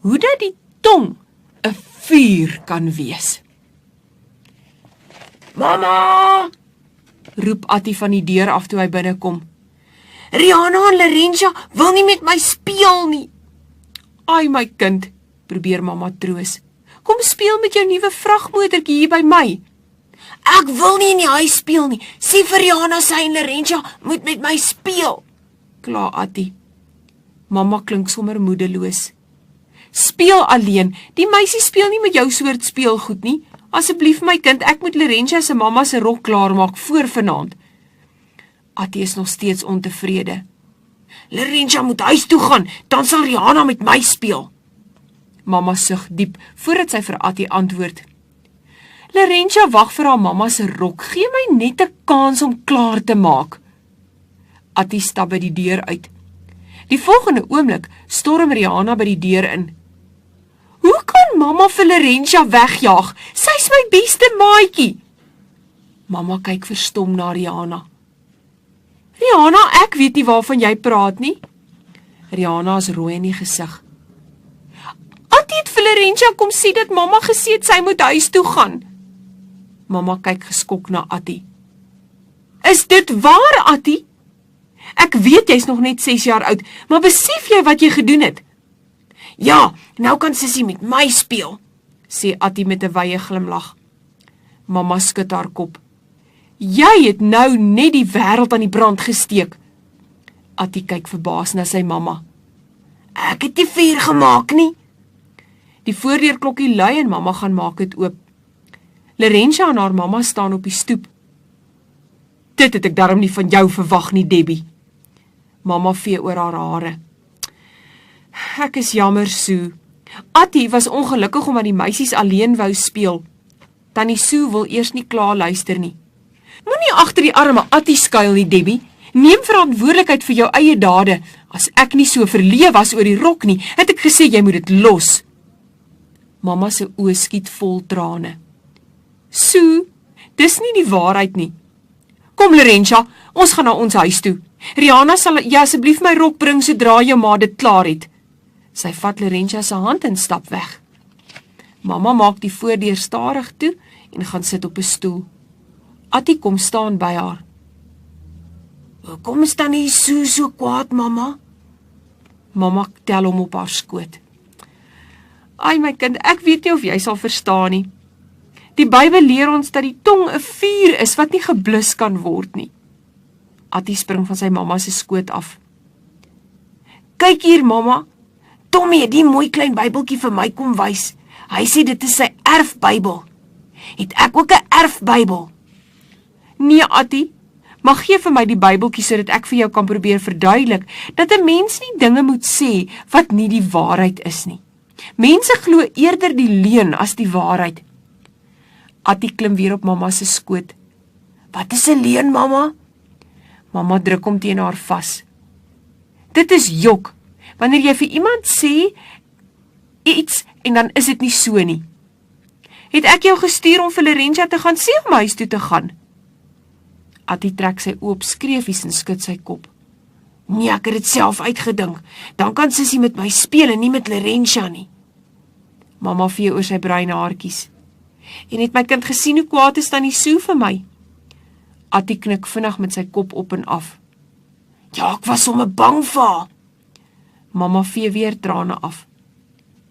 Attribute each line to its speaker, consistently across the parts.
Speaker 1: hoe dat die tong 'n vuur kan wees.
Speaker 2: Mama!
Speaker 1: Roep Attie van die deur af toe hy binnekom.
Speaker 2: Rihanna en Larentia wil nie met my speel nie.
Speaker 1: Ai my kind, probeer mamma troos. Kom speel met jou nuwe vragmotortjie hier by my.
Speaker 2: Ek wil nie in die huis speel nie. Sê vir Rihanna sy en Larentia moet met my speel.
Speaker 1: Kla Attie. Mamma klink sommer moedeloos. Speel alleen, die meisie speel nie met jou soort speelgoed nie. Asseblief my kind, ek moet Larentia se mamma se rok klaarmaak voor vanaand. Attie is nog steeds ontevrede.
Speaker 2: Larentia moet huis toe gaan, dan sal Rihanna met my speel.
Speaker 1: Mamma sug diep, voordat sy vir Attie antwoord. Larentia wag vir haar mamma se rok, gee my net 'n kans om klaar te maak. Attie stap by die deur uit. Die volgende oomblik storm Rihanna by die deur in. Hoe kan mamma vir Larentia wegjaag? Sy's my beste maatjie. Mamma kyk verstom na Rihanna. Rihanna, ek weet nie waarvan jy praat nie. Rihanna is rooi in die gesig. Attie het vir Larentia kom sê dat mamma gesê het sy moet huis toe gaan. Mamma kyk geskok na Attie. Is dit waar, Attie? Ek weet jy's nog net 6 jaar oud, maar besef jy wat jy gedoen het?
Speaker 2: Ja, nou kan Sissie met my speel,
Speaker 1: sê Attie met 'n wye glimlag. Mamma skud haar kop. Jy het nou net die wêreld aan die brand gesteek. Attie kyk verbaas na sy mamma.
Speaker 2: Ek het nie vuur gemaak nie.
Speaker 1: Die voordeurklokkie lui en mamma gaan maak dit oop. Larentia en haar mamma staan op die stoep. Dit het ek darm nie van jou verwag nie, Debbie. Mamma vee oor haar hare. Ek is jammer, Sue. Attie was ongelukkig omdat die meisies alleen wou speel. Tannie Sue wil eers nie klaar luister nie. Moenie agter die arme Attie skuil nie, Debbie. Neem verantwoordelikheid vir jou eie dade. As ek nie so verleë was oor die rok nie, het ek gesê jy moet dit los. Mamma se oë skiet vol trane. Sue, dis nie die waarheid nie. Kom Larentia, ons gaan na ons huis toe. Rihanna sal jy asseblief my rok bring sodra jou ma dit klaar het. Sy vat Larentia se hand en stap weg. Mamma maak die voordeur stadig toe en gaan sit op 'n stoel. Attie kom staan by haar.
Speaker 2: Hoekom is tannie Sue so kwaad, mamma?
Speaker 1: Mamma tel hom op haar skoot. Ai my kind, ek weet nie of jy sal verstaan nie. Die Bybel leer ons dat die tong 'n vuur is wat nie geblus kan word nie. Attie spring van sy mamma se skoot af.
Speaker 2: Kyk hier, mamma. Tommy het die mooi klein Bybeltjie vir my kom wys. Hy sê dit is sy erfbybel. Het ek ook 'n erfbybel?
Speaker 1: Nee, Attie, maar gee vir my die Bybeltjie sodat ek vir jou kan probeer verduidelik dat 'n mens nie dinge moet sê wat nie die waarheid is nie. Mense glo eerder die leuen as die waarheid. Attie klim weer op mamma se skoot.
Speaker 2: Wat is 'n leuen, mamma?
Speaker 1: Mamma druk hom teen haar vas. Dit is jok, wanneer jy vir iemand sê iets en dan is dit nie so nie. Het ek jou gestuur om vir Larentia te gaan sê om huis toe te gaan? Attie trek sy oop skreefies en skud sy kop.
Speaker 2: Nee, ek het dit self uitgedink. Dan kan Sissie met my speel en nie met Larentia nie.
Speaker 1: Mamma vee oor sy bruin haartjies. En het my kind gesien hoe kwaad is tannie Sue vir my? Attie knik vinnig met sy kop op en af.
Speaker 2: Ja, ek was sommer bang vir haar.
Speaker 1: Mamma vee weer trane af.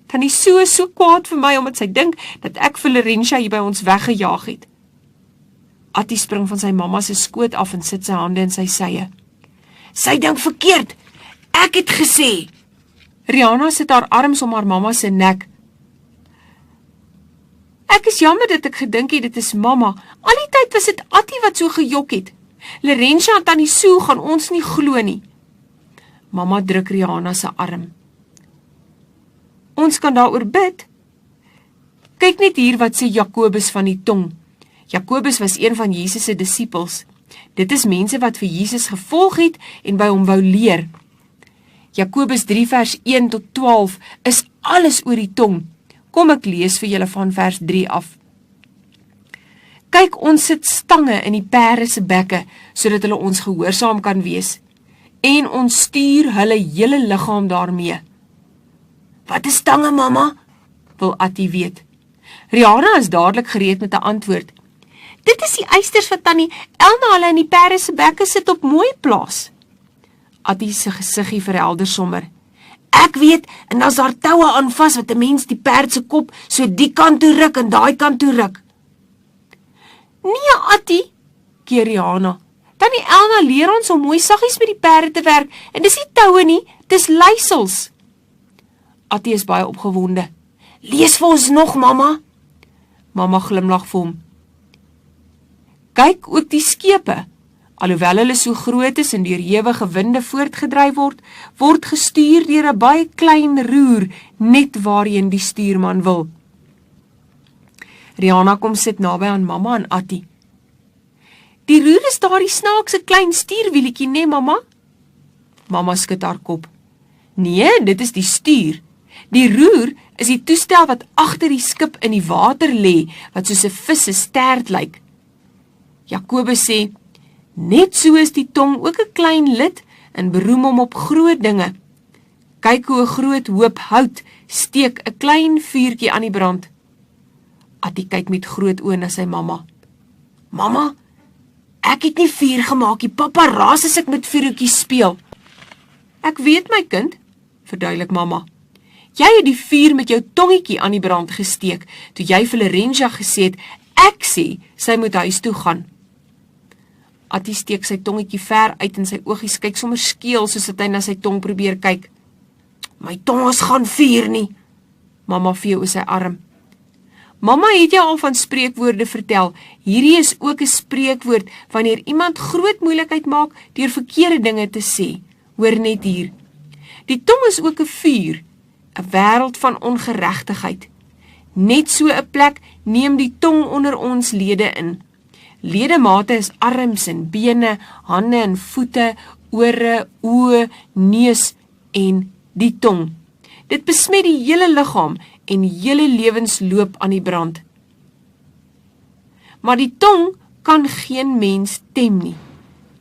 Speaker 1: Tannie Sue is so kwaad vir my omdat sy dink dat ek vir Larentia hier by ons weggejaag het. Attie spring van sy mamma se skoot af en sit sy hande in sy sye.
Speaker 2: Sy dink verkeerd. Ek het gesê.
Speaker 1: Rihanna sit haar arms om haar mamma se nek. Ek is jammer dat ek gedink het dit is mamma. Al die tyd was dit Attie wat so gejok het. Larentia en tannie Sue gaan ons nie glo nie. Mamma druk Rihanna se arm. Ons kan daaroor bid. Kyk net hier wat sê Jakobus van die tong. Jakobus was een van Jesus se disippels. Dit is mense wat vir Jesus gevolg het en by hom wou leer. Jakobus 3 vers 1 tot 12 is alles oor die tong. Kom ek lees vir julle van vers 3 af. Kyk, ons sit stange in die perde se bekke, sodat hulle ons gehoorsaam kan wees. En ons stuur hulle hele liggaam daarmee.
Speaker 2: Wat is stange, mamma?
Speaker 1: Wil Attie weet. Rihanna is dadelik gereed met 'n antwoord. Dit is die eisters wat tannie Elna hulle in die perde se bekke sit op mooi plaas. Attie se gesiggie verhelder sommer.
Speaker 2: Ek weet, en as daar toue aan vas wat 'n mens die perd se kop so die kant toe ruk en daai kant toe ruk.
Speaker 1: Nee, Attie, keer Rihanna. Tannie Elna leer ons om mooi saggies met die perde te werk, en dis nie toue nie, dis leisels. Attie is baie opgewonde.
Speaker 2: Lees vir ons nog, mamma.
Speaker 1: Mamma glimlag vir hom. Kyk ook die skepe. Alhoewel hulle so groot is en deur ewige winde voortgedryf word gestuur deur 'n baie klein roer, net waarheen die stuurman wil. Rihanna kom sit naby aan mamma en Attie. Die roer is daardie snaakse klein stuurwielietjie, nee, mamma? Mamma skud haar kop. Nee, dit is die stuur. Die roer is die toestel wat agter die skip in die water lê, wat soos 'n vis se stert lyk. Jakobus sê, net so is die tong ook 'n klein lid en beroem hom op groot dinge. Kyk hoe 'n groot hoop hout steek 'n klein vuurtjie aan die brand. Attie kyk met groot oë na sy mamma.
Speaker 2: Mamma, ek het nie vuur gemaak nie. Pappa raas as ek met vuurtjies speel.
Speaker 1: Ek weet my kind, verduidelik mamma. Jy het die vuur met jou tongetjie aan die brand gesteek, toe jy vir Lorenja gesê het, ek sê, sy moet huis toe gaan. Attie steek sy tongetjie ver uit en sy oogies kyk sommer skeel, soos dat hy na sy tong probeer kyk.
Speaker 2: My tong is gaan vuur nie.
Speaker 1: Mamma vee oor sy arm. Mamma het jou al van spreekwoorde vertel. Hierdie is ook 'n spreekwoord wanneer iemand groot moeilikheid maak deur verkeerde dinge te sê. Hoor net hier. Die tong is ook 'n vuur, 'n wêreld van ongeregtigheid. Net so 'n plek neem die tong onder ons lede in. Ledemate is arms en bene, hande en voete, ore, oë, neus en die tong. Dit besmet die hele liggaam en die hele lewensloop aan die brand. Maar die tong kan geen mens tem nie.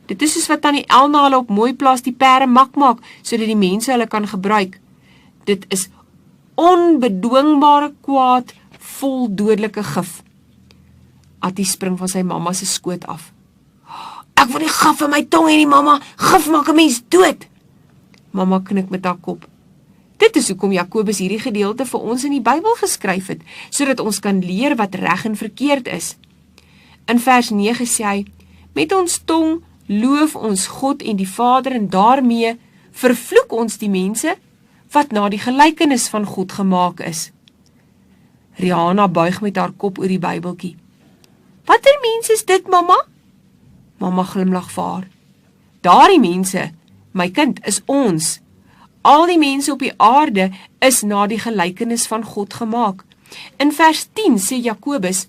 Speaker 1: Dit is soos wat tannie Elna hulle op mooi plaas die perde mak maak, sodat die mense hulle kan gebruik. Dit is onbedwingbare kwaad, vol dodelike gif. Attie spring van sy mamma se skoot af.
Speaker 2: Ek wil nie gif in my tong hê nie, mamma. Gif maak 'n mens dood.
Speaker 1: Mamma knik met haar kop. Dit is hoekom Jakobus hierdie gedeelte vir ons in die Bybel geskryf het, sodat ons kan leer wat reg en verkeerd is. In vers 9 sê hy, met ons tong loof ons God en die Vader en daarmee vervloek ons die mense wat na die gelykenis van God gemaak is. Rihanna buig met haar kop oor die Bybeltjie. Watter mense is dit, mamma? Mamma glimlag vir haar. Daardie mense, my kind, is ons. Al die mense op die aarde is na die gelykenis van God gemaak. In vers 10 sê Jakobus,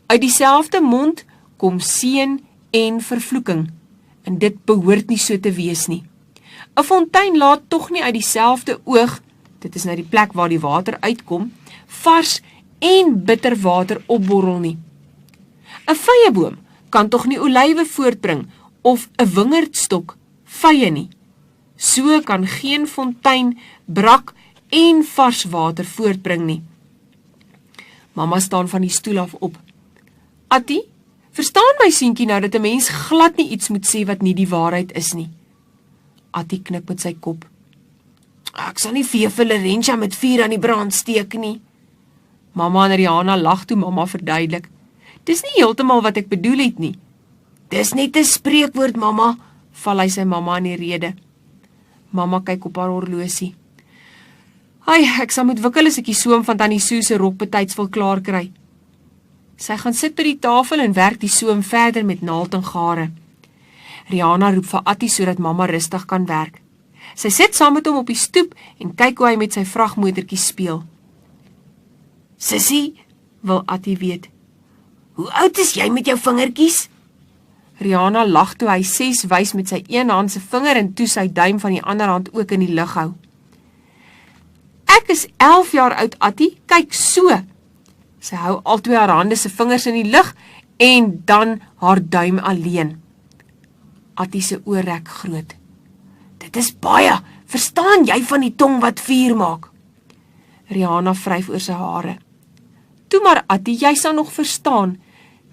Speaker 1: uit dieselfde mond kom seën en vervloeking, en dit behoort nie so te wees nie. 'n Fontein laat tog nie uit dieselfde oog, dit is nou die plek waar die water uitkom, vars en bitter water opborrel nie. 'n Vyeboom kan tog nie olywe voortbring of 'n wingerdstok vye nie. So kan geen fontein brak en vars water voortbring nie. Mamma staan van die stoel af op. Attie, verstaan my seentjie nou dat 'n mens glad nie iets moet sê wat nie die waarheid is nie. Attie knik met sy kop.
Speaker 2: Ek sal nie vir Lorenja met vuur aan die brand steek nie.
Speaker 1: Mamma en Rihanna lag toe mamma verduidelik. Dis nie heeltemal wat ek bedoel het nie.
Speaker 2: Dis net 'n spreekwoord, mamma,
Speaker 1: val hy sy mamma in die rede. Mamma kyk op haar horlosie. Ai, ek sal moet wikkel as ek die soem van tannie Sue se rok betyds wil klaar kry. Sy gaan sit by die tafel en werk die soem verder met naald en gare. Rihanna roep vir Attie sodat mamma rustig kan werk. Sy sit saam met hom op die stoep en kyk hoe hy met sy vragmotortjie speel.
Speaker 2: Sissie,
Speaker 1: wil Attie weet.
Speaker 2: Hoe oud is jy met jou vingertjies?
Speaker 1: Rihanna lag toe hy 6 wys met sy een hand se vinger en toe sy duim van die ander hand ook in die lug hou. Ek is 11 jaar oud, Attie, kyk so. Sy hou albei haar hande se vingers in die lug en dan haar duim alleen. Attie se oë rek groot.
Speaker 2: Dit is baie, verstaan jy van die tong wat vuur maak?
Speaker 1: Rihanna vryf oor sy hare. Toe maar, Attie, jy sal nog verstaan.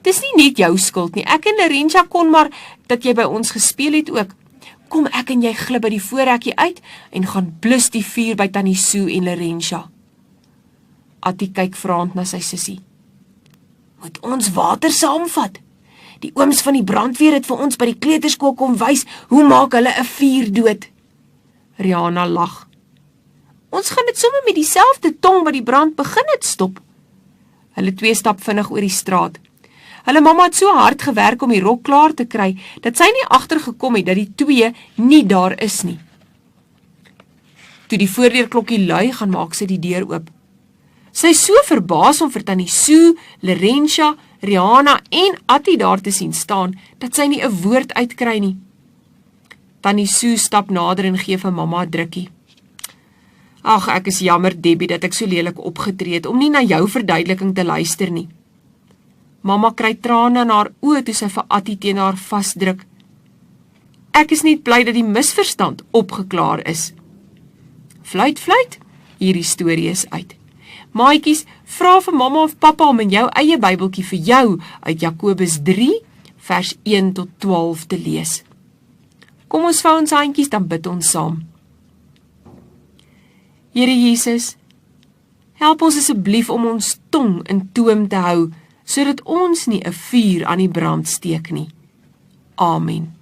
Speaker 1: Dis nie net jou skuld nie. Ek en Lerenja kon maar dat jy by ons gespeel het ook. Kom ek en jy glip by die voorhekkie uit en gaan blus die vuur by Tannie Sue en Lerenja. Attie kyk vraend na sy sussie. Moet ons water saamvat? Die ooms van die brandweer het vir ons by die kleuterskool kom wys hoe maak hulle 'n vuur dood. Rihanna lag. Ons gaan dit sommer met dieselfde tong wat die brand begin het stop. Hulle twee stap vinnig oor die straat. Hulle mamma het so hard gewerk om die rok klaar te kry, dat sy nie agtergekom het dat die twee nie daar is nie. Toe die voordeurklokkie lui, gaan maak sy die deur oop. Sy is so verbaas om vir Tannie Sue, Lerenja, Rihanna en Attie daar te sien staan, dat sy nie 'n woord uitkry nie. Tannie Sue stap nader en gee vir mamma 'n drukkie. Ag, ek is jammer, Debbie, dat ek so lelik opgetree het, om nie na jou verduideliking te luister nie. Mamma kry trane in haar oë toe sy vir Attie teen haar vasdruk. Ek is net bly dat die misverstand opgeklaar is. Fluit, fluit, hierdie storie is uit. Maatjies, vra vir mamma of pappa om in jou eie Bybeltjie vir jou uit Jakobus 3, vers 1 tot 12 te lees. Kom ons vou ons handjies, dan bid ons saam. Here Jesus, help ons asseblief om ons tong in toom te hou, sodat ons nie 'n vuur aan die brand steek nie. Amen.